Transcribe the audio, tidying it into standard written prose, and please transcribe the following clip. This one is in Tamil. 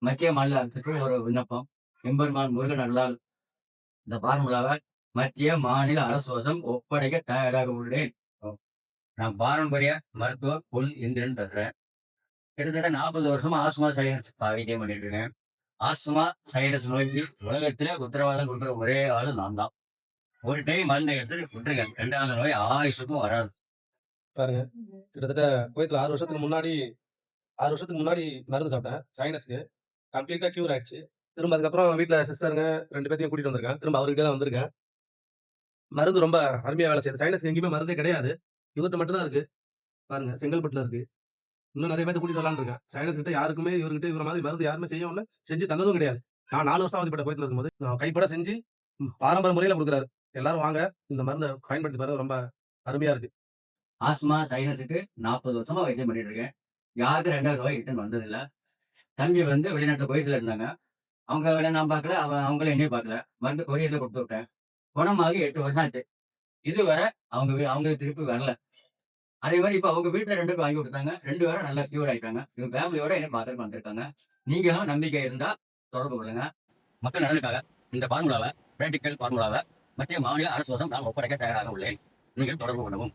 மத்திய மாநில அரசுக்கு ஒரு விண்ணப்பம். எம்பெருமான் முருகன் அருளால் இந்த ஃபார்முலாவை மத்திய மாநில அரசுவசம் ஒப்படைக்க தயாராக உள்ளேன். நான் பாரம்பரிய மருத்துவர் பொன் இந்திரன் பேசுறேன். கிட்டத்தட்ட 40 வருஷமா ஆஸ்துமா சைனஸ் வைத்தியம் பண்ணிட்டு இருக்கேன். ஆஸ்துமா சைனஸ் நோய்க்கு உலகத்திலே உத்தரவாதம் கொடுக்குற ஒரே ஆளு நான் தான். ஒரு டைம் மருந்தை எடுத்து விட்டுருக்கேன். 2வது நோய் ஆயுசுக்கும் வராது. பாருங்க, கிட்டத்தட்ட குவைத்துல 6 வருஷத்துக்கு முன்னாடி மருந்து சாப்பிட்டேன். சைனஸ்க்கு. கம்ப்ளீட்டா கியூர் ஆயிடுச்சு. திரும்ப அதுக்கப்புறம் வீட்ல சிஸ்டருங்க 2 பேத்தையும் கூட்டிட்டு வந்திருக்கேன். திரும்ப அவர்கிட்ட தான் வந்திருக்கேன். மருந்து ரொம்ப அருமையா வேலை செய்யுது. சைனஸ்க்கு எங்கேயுமே மருந்தே கிடையாது. இவர்ட்ட மட்டும் தான் இருக்கு. பாருங்க, செங்கல்பட்டுல இருக்கு. இன்னும் நெறைய பேத்த கூட்டிட்டு வரலான்னு இருக்கேன். சைனஸ் கிட்ட யாருக்குமே இவர மாதிரி மருந்து யாருமே செய்யவும் இல்ல. செஞ்சு தந்ததும் கிடையாது. நான் 4 வருஷம் அவதிப்பட்ட குவைத்துல இருக்கும்போது, நான் கைப்பட செஞ்சு பாரம்பரிய முறையில குடுக்குறாரு. எல்லாரும் வாங்க, இந்த மருந்த பயன்படுத்தி பாருங்க. ரொம்ப அருமையா இருக்கு. ஆஸ்துமா சைனஸுக்கு 40 வருஷமா வைத்தியம் பண்ணிட்டு இருக்கேன். யாருக்கும் 2வது நோய் ரிட்டர்ன் வந்ததில்ல. தம்பி வந்து வெளிநாட்டுல குவைத்துல இருந்தாங்க. அவங்க வேலை நான் பார்க்கல. அவங்களும் என்னையும் பார்க்கல. மருந்து கொரியர்ல கொடுத்து விட்டேன். குணமாகி 8 வருஷம் ஆச்சு. இதுவரை அவங்களுக்கு திருப்பி வரல. அதே மாதிரி இப்ப அவங்க வீட்டுல 2 பேருக்கு வாங்கி கொடுத்தாங்க. 2 பேரும் நல்லா கியூர் ஆயிட்டாங்க. இவங்க ஃபேமிலியோட என்ன பார்த்துட்டு வந்திருக்காங்க. நீங்களும் நம்பிக்கை இருந்தா தொடர்பு கொள்ளுங்க. மக்கள் நலனுக்காக இந்த ஃபார்முலாவை, பிராக்டிகல் ஃபார்முலாவை மத்திய மாநில அரசு வசம் நான் ஒப்படைக்க தயாராக உள்ளேன். நீங்கள் தொடர்பு கொள்ளவும்.